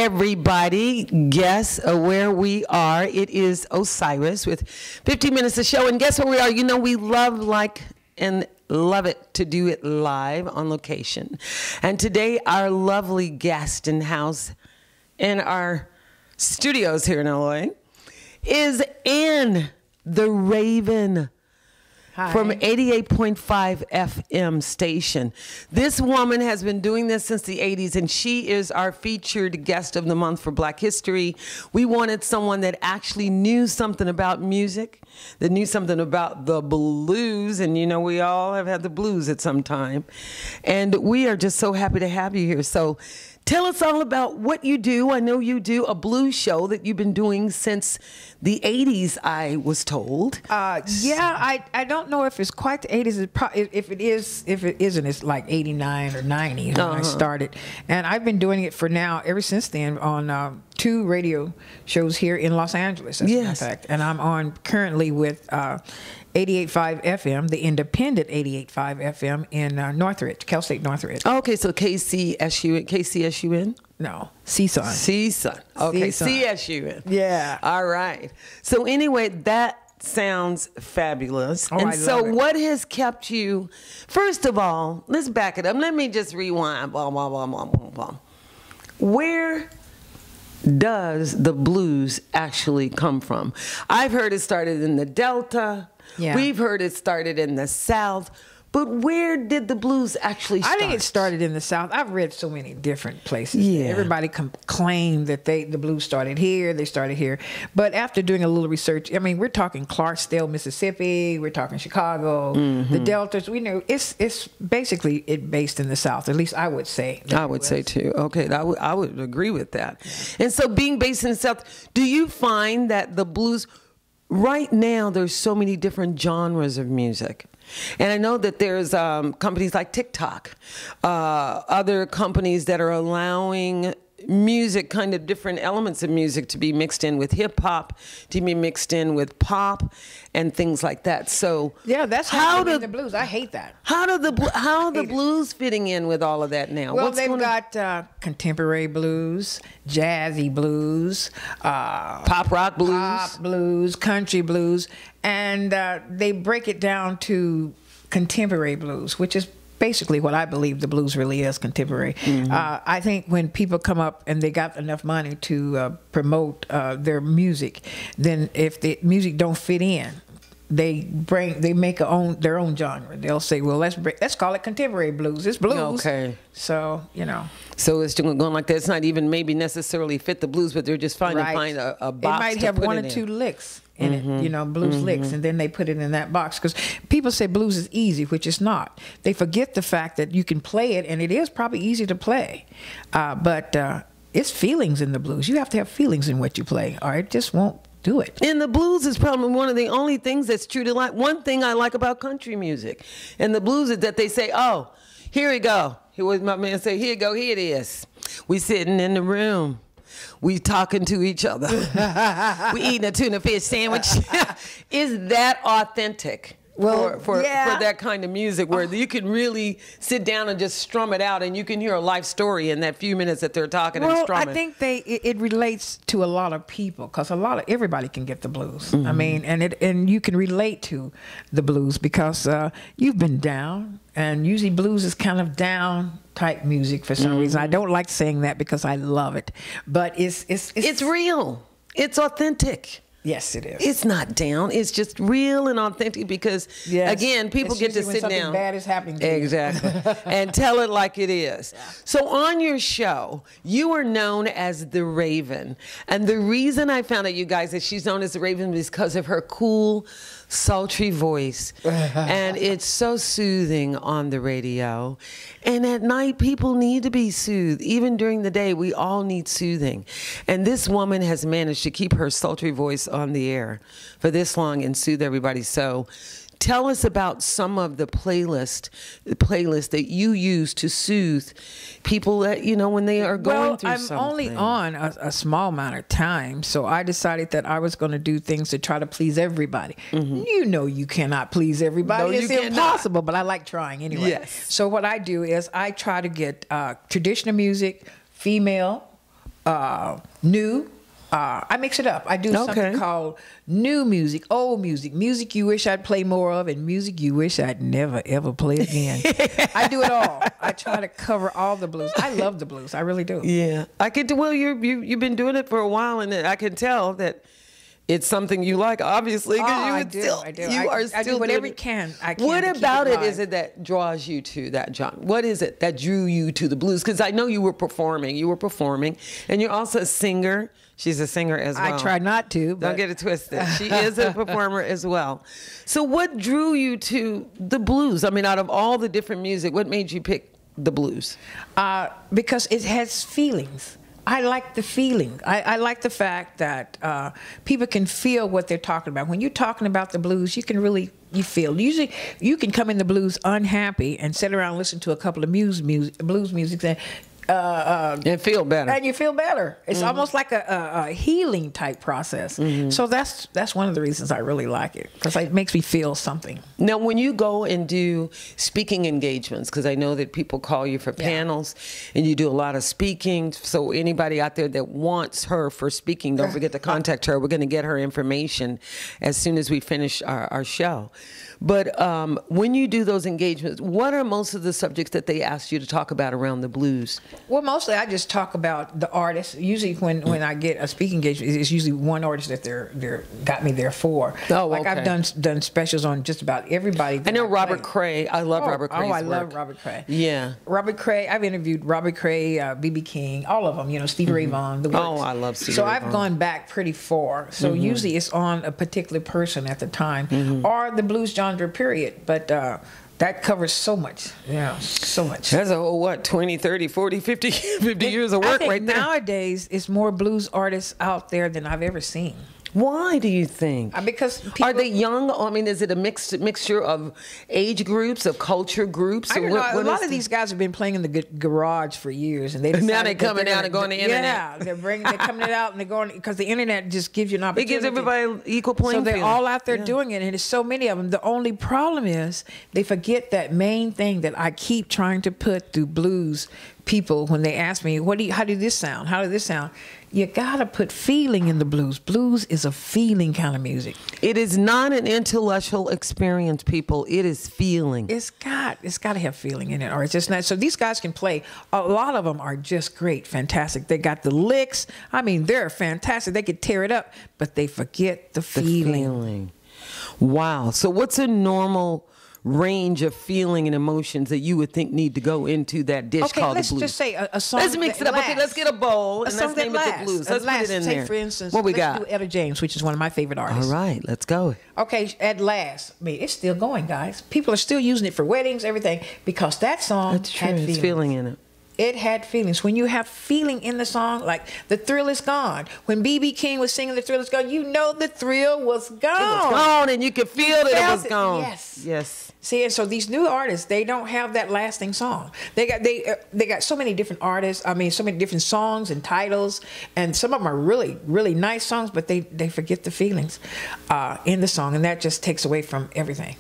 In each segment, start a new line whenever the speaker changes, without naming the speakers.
everybody. Guess where we are. It is Osiris with 15 minutes of show. And guess where we are? You know, we love, and love it to do it live on location. And today, our lovely guest in house in our studios here in LA is Ann the Raven.
Hi.
From 88.5 FM station. This woman has been doing this since the 80s, and she is our featured guest of the month for Black History. We wanted someone that actually knew something about music, that knew something about the blues, and you know we all have had the blues at some time. And we are just so happy to have you here. So tell us all about what you do. I know you do a blues show that you've been doing since the 80s, I was told.
Yeah, I don't know if it's quite the 80s. If it isn't, it's like 89 or 90 when I started. And I've been doing it for now, ever since then, on 2 radio shows here in Los Angeles, as a matter of fact. And I'm on currently with 88.5 FM, the independent 88.5 FM in Northridge, Cal State Northridge.
Okay, so KCSUN?
No, CSUN.
CSUN. Okay, CSUN.
Yeah.
All right. So anyway, that sounds fabulous.
Oh,
and
I
so
love it.
what has kept you, first of all, let's back it up. Let me just rewind. Blah, blah, blah, blah, blah, blah. Where does the blues actually come from? I've heard it started in the Delta.
Yeah.
We've heard it started in the South. But where did the blues actually start?
I think it started in the South. I've read so many different places.
Yeah.
Everybody claim that the blues started here, they started here. But after doing a little research, I mean, we're talking Clarksdale, Mississippi, we're talking Chicago, the Deltas. We know it's basically based in the South. At least I would say.
I would say too. Okay, I would agree with that. And so being based in the South, do you find that the blues, right now there's so many different genres of music? And I know that there's companies like Tik-Tok, other companies that are allowing music, kind of different elements of music to be mixed in with hip-hop, to be mixed in with pop, and things like that. So
yeah, that's how the blues. I hate that.
How are the blues fitting in with all of that now?
Well, they've got contemporary blues, jazzy blues,
pop blues,
country blues, and they break it down to contemporary blues, which is basically what I believe the blues really is, contemporary. I think when people come up and they got enough money to promote their music, then if the music don't fit in, they make their own genre. They'll say, well, let's call it contemporary blues. It's blues.
Okay.
So, you know.
So it's going like that. It's not even maybe necessarily fit the blues, but they're just trying to find a box.
It might have one or 2 licks in it, you know, blues licks, and then they put it in that box. Because people say blues is easy, which it's not. They forget the fact that you can play it, and it is probably easy to play. But it's feelings in the blues. You have to have feelings in what you play, or it just won't do it.
And the blues is probably one of the only things that's true to life. One thing I like about country music and the blues is that they say, oh, here we go. Here was my man say, here you go, here it is. We sitting in the room. We talking to each other. We eating a tuna fish sandwich. Is that authentic?
Well,
for that kind of music where you can really sit down and just strum it out, and you can hear a life story in that few minutes that they're talking and strumming.
I think it relates to a lot of people, because everybody can get the blues. I mean, and you can relate to the blues because you've been down, and usually blues is kind of down type music for some reason. I don't like saying that because I love it, but it's
real. It's authentic.
Yes, it is.
It's not down. It's just real and authentic because, again, people get to sit down.
Something bad is happening to
exactly. And tell it like it is. Yeah. So on your show, you are known as the Raven. And the reason I found out, you guys, that she's known as the Raven is because of her cool, sultry voice. And it's so soothing on the radio. And at night, people need to be soothed. Even during the day, we all need soothing. And this woman has managed to keep her sultry voice on the air for this long and soothe everybody. So tell us about some of the playlist that you use to soothe people that, you know, when they are going through something.
I'm only on a small amount of time, so I decided that I was going to do things to try to please everybody. You know you cannot please everybody.
No,
it's impossible, but I like trying anyway.
Yes.
So what I do is I try to get traditional music, female, new. I mix it up. I do something called new music, old music, music you wish I'd play more of, and music you wish I'd never, ever play again. I do it all. I try to cover all the blues. I love the blues. I really do.
Yeah. I can do, well, you've been doing it for a while, and I can tell that it's something you like, obviously, because
I do. I do whatever I can.
What about it is it that draws you to that genre? What is it that drew you to the blues? Because I know you were performing. And you're also a singer. She's a singer as well.
I try not to. But...
Don't get it twisted. She is a performer as well. So what drew you to the blues? I mean, out of all the different music, what made you pick the blues?
Because it has feelings. I like the feeling. I like the fact that people can feel what they're talking about. When you're talking about the blues, you can really feel. Usually, you can come in the blues unhappy and sit around and listen to a couple of blues music
and feel better.
And you feel better. It's almost like a healing type process. So that's one of the reasons I really like it, because it makes me feel something.
Now, when you go and do speaking engagements, because I know that people call you for panels, and you do a lot of speaking. So anybody out there that wants her for speaking, don't forget to contact her. We're going to get her information as soon as we finish our show. But when you do those engagements, what are most of the subjects that they ask you to talk about around the blues?
Well, mostly I just talk about the artist. Usually when I get a speaking engagement, it's usually one artist that they're got me there for.
Oh,
like I've done specials on just about everybody.
I know Robert Cray. I love Robert Cray's work.
Love Robert Cray.
Yeah.
Robert Cray. I've interviewed Robert Cray, B.B. King, all of them. You know, Stevie Ray Vaughan. The works.
Oh, I love Stevie
So
Ray
I've
Vaughan.
gone back pretty far. So usually it's on a particular person at the time, or the blues genre period. But that covers so much. Yeah, so much.
That's a whole, what, 20, 30, 40, 50 years of work
I think
right there.
Nowadays, it's more blues artists out there than I've ever seen.
Why do you think?
Because people,
are they young? I mean, is it a mixture of age groups, of culture groups?
I don't know. A lot of these guys have been playing in the garage for years, and
now they're coming out and going to the internet.
Yeah, they're coming out and they're going, because the internet just gives you an opportunity.
It gives everybody equal playing field.
So they're all out there doing it, and there's so many of them. The only problem is they forget that main thing that I keep trying to put through blues people when they ask me, how do this sound? How does this sound? You gotta put feeling in the blues. Blues is a feeling kind of music.
It is not an intellectual experience, people. It is feeling.
It's got to have feeling in it, or it's just not. So these guys can play. A lot of them are just great, fantastic. They got the licks. I mean, they're fantastic. They could tear it up, but they forget the feeling.
Wow. So what's a normal range of feeling and emotions that you would think need to go into that dish called the blues?
Let's just say a song.
Let's mix it up. Okay, let's get a bowl and let's name it the blues. Let's put it in there.
For instance,
what we got?
Let's do Etta James, which is one of my favorite artists.
All right, let's go.
Okay, at last. I mean, it's still going, guys. People are still using it for weddings, everything, because that song
had feelings.
It's feeling in it. It had feelings. When you have feeling in the song, like The Thrill Is Gone. When B.B. King was singing The Thrill Is Gone, you know the thrill was gone.
It was gone, and you could feel that it was gone.
Yes.
Yes.
See, and so these new artists, they don't have that lasting song. They got so many different artists. I mean, so many different songs and titles, and some of them are really, really nice songs, but they forget the feelings in the song, and that just takes away from everything.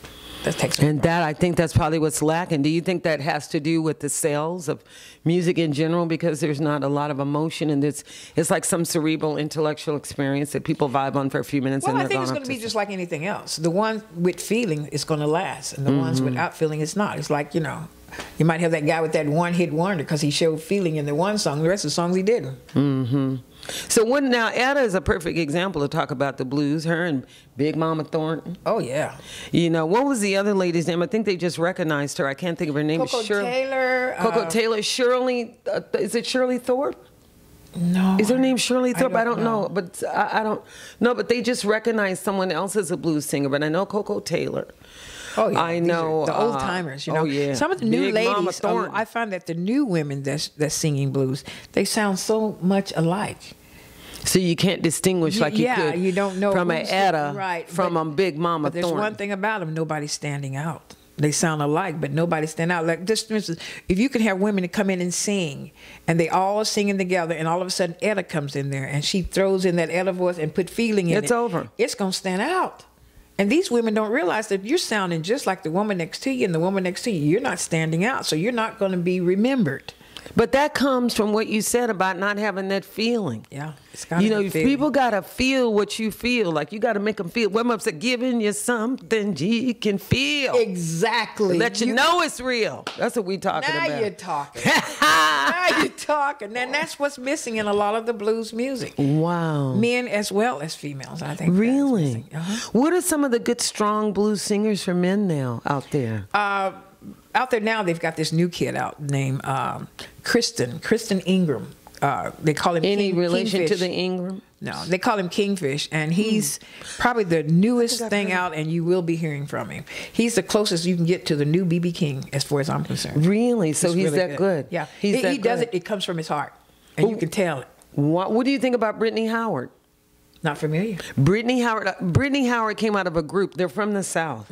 And that, I think that's probably what's lacking. Do you think that has to do with the sales of music in general, because there's not a lot of emotion, and it's like some cerebral intellectual experience that people vibe on for a few minutes and they're gone?
I think it's going to be just like anything else. The one with feeling is going to last, and the ones without feeling is not. It's like, you know, you might have that guy with that one-hit wonder because he showed feeling in the one song, the rest of the songs he didn't.
So now Etta is a perfect example to talk about the blues, her and Big Mama Thornton.
Oh, yeah.
You know, what was the other lady's name? I think they just recognized her. I can't think of her name.
Coco Taylor.
Coco Taylor. Shirley, is it Shirley Thorpe?
No.
Is her name Shirley Thorpe? I don't know. But I don't know. But they just recognized someone else as a blues singer. But I know Coco Taylor.
Oh, yeah.
I know
the old timers, you know.
Oh, yeah.
Some of the new ladies, I find that the new women that's singing blues, they sound so much alike.
So you can't distinguish like you could.
You don't know
from an Etta from a Big Mama Thornton.
But there's one thing about them: nobody's standing out. They sound alike, but nobody stand out. Like this, for instance, if you could have women to come in and sing, and they all are singing together, and all of a sudden Etta comes in there, and she throws in that Etta voice and put feeling in it.
It's over.
It's gonna stand out. And these women don't realize that you're sounding just like the woman next to you and the woman next to you. You're not standing out, so you're not going to be remembered.
But that comes from what you said about not having that feeling.
Yeah, it's got to be
people got to feel what you feel. Like, you got to make them feel. What I'm saying, giving you something you can feel.
Exactly.
Let you know it's real. That's what we talking about.
Now you're talking. Now you're talking. And that's what's missing in a lot of the blues music.
Wow.
Men as well as females, I think.
Really? What are some of the good, strong blues singers for men now out there?
Out there now, they've got this new kid out named Kristen Ingram. They call him
Any relation
Kingfish.
to the Ingram?
No, they call him Kingfish, and he's probably the newest thing out, and you will be hearing from him. He's the closest you can get to the new B.B. King, as far as I'm concerned.
Really? So he's
really
that good?
Yeah.
He
does it. It comes from his heart, and you can tell it.
What do you think about Brittany Howard?
Not familiar.
Brittany Howard came out of a group. They're from the South.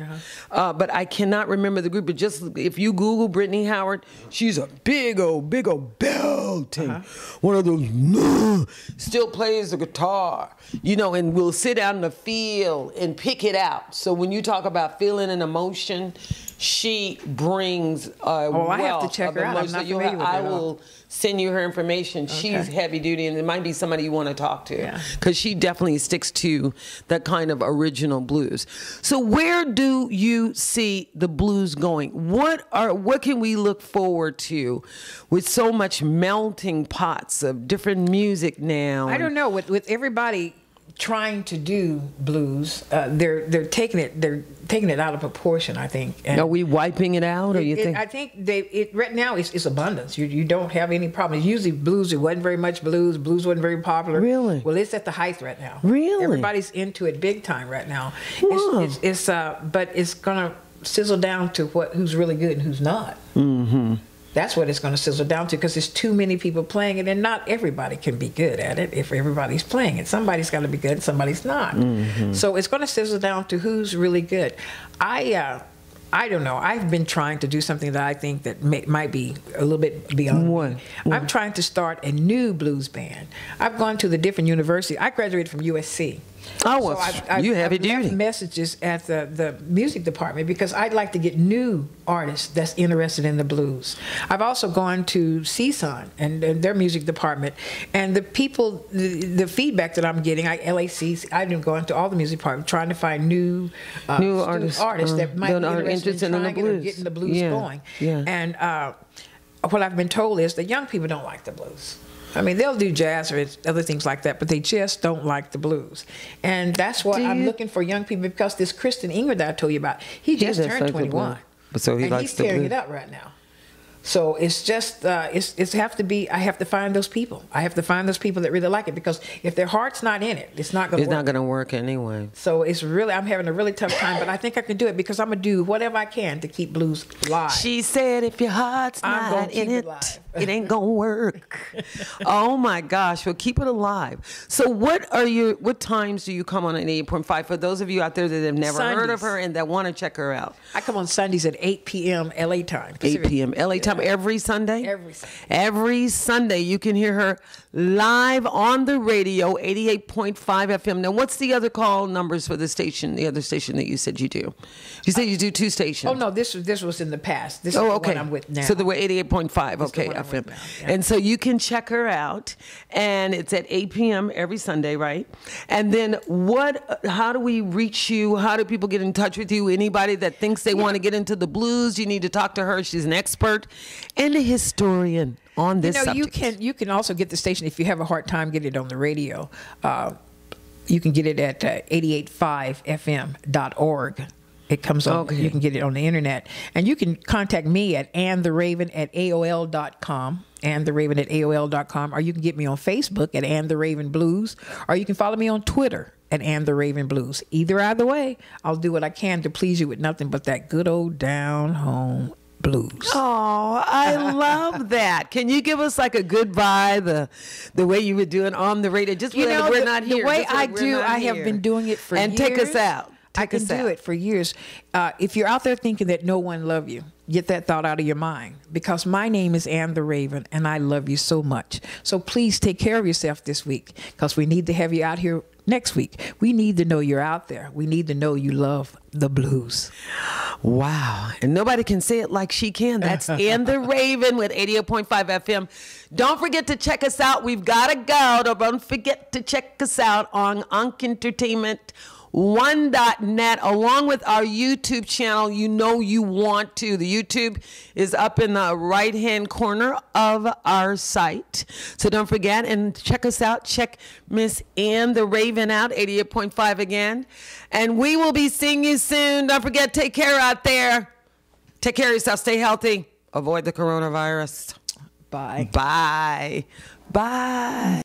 But I cannot remember the group. But just if you Google Brittany Howard, she's a big old belting. One of those, still plays the guitar, and will sit out in the field and pick it out. So when you talk about feeling and emotion, she brings a wealth
I have to check her out. I'm not familiar with her.
I will send you her information. Okay. She's heavy duty, and it might be somebody you want to talk to, because she definitely sticks to that kind of original blues. So where do you see the blues going? What can we look forward to with so much melting pots of different music now?
I don't know. With everybody trying to do blues, they're taking it out of proportion, I think. And
are we wiping it out, or you think?
I think right now it's abundance. You don't have any problems. Usually blues, it wasn't very much blues. Blues wasn't very popular.
Really?
Well, it's at the height right now.
Really?
Everybody's into it big time right now.
Wow.
But it's gonna sizzle down to who's really good and who's not.
Mm-hmm.
That's what it's going to sizzle down to, because there's too many people playing it, and not everybody can be good at it. If everybody's playing it, somebody's got to be good and somebody's not. Mm-hmm. So it's going to sizzle down to who's really good. I don't know. I've been trying to do something that I think that might be a little bit beyond me. I'm trying to start a new blues band. I've gone to the different universities. I graduated from USC.
Oh, well, so you have it duty.
Left messages at the music department, because I'd like to get new artists that's interested in the blues. I've also gone to CSUN and their music department, and the people, the feedback that I'm getting, LAC, I've been going to all the music departments trying to find new artists that might be interested in getting the blues going. Yeah. And what I've been told is that young people don't like the blues. I mean, they'll do jazz or other things like that, but they just don't like the blues. And that's what I'm looking for young people, because this Kristen Ingram that I told you about, he just turned 21.
So he likes
he's tearing it up right now. So it's just, I have to find those people. I have to find those people that really like it, because if their heart's not in it, it's not going to work.
It's not going to work anyway.
So I'm having a really tough time, but I think I can do it, because I'm going to do whatever I can to keep blues alive.
She said, if your heart's not in it, it ain't going to work. Oh my gosh. Well, keep it alive. So what times do you come on at 8.5? For those of you out there that have never heard of her and that want to check her out.
I come on Sundays at 8 p.m. LA time.
8 p.m. LA time. Every Sunday?
Every Sunday.
Every Sunday you can hear her live on the radio, 88.5 FM. Now, what's the other call numbers for the other station that you said you do? You said you do two stations.
Oh, no, this was in the past. This is the one I'm with now.
So we're 88.5, okay, FM. Yeah. And so you can check her out, and it's at 8 p.m. every Sunday, right? And then how do we reach you? How do people get in touch with you? Anybody that thinks they want to get into the blues, you need to talk to her. She's an expert and a historian on this subject.
You can also get the station if you have a hard time getting it on the radio. You can get it at 885fm.org. It comes on. Okay. You can get it on the internet, and you can contact me at AnnTheRaven@AOL.com. AnnTheRaven@AOL.com, or you can get me on Facebook at Ann the Raven Blues, or you can follow me on Twitter at Ann the Raven Blues. Either way, I'll do what I can to please you with nothing but that good old down home blues.
Oh, I love that. Can you give us like a goodbye, the way you would do it on the radio? Just we're not here.
The way I have been doing it for years.
And take us out.
I can do it for years. If you're out there thinking that no one loves you, get that thought out of your mind, because my name is Ann the Raven, and I love you so much. So please take care of yourself this week, because we need to have you out here next week. We need to know you're out there. We need to know you love the blues.
Wow. And nobody can say it like she can. That's Ann the Raven with 88.5 FM. Don't forget to check us out. We've got to go. Don't forget to check us out on UncEntertainment1.net, along with our YouTube channel. You know you want to. The YouTube is up in the right-hand corner of our site. So don't forget and check us out. Check Miss Ann the Raven out, 88.5 again. And we will be seeing you soon. Don't forget, take care out there. Take care of yourself. Stay healthy. Avoid the coronavirus.
Bye.
Bye. Bye.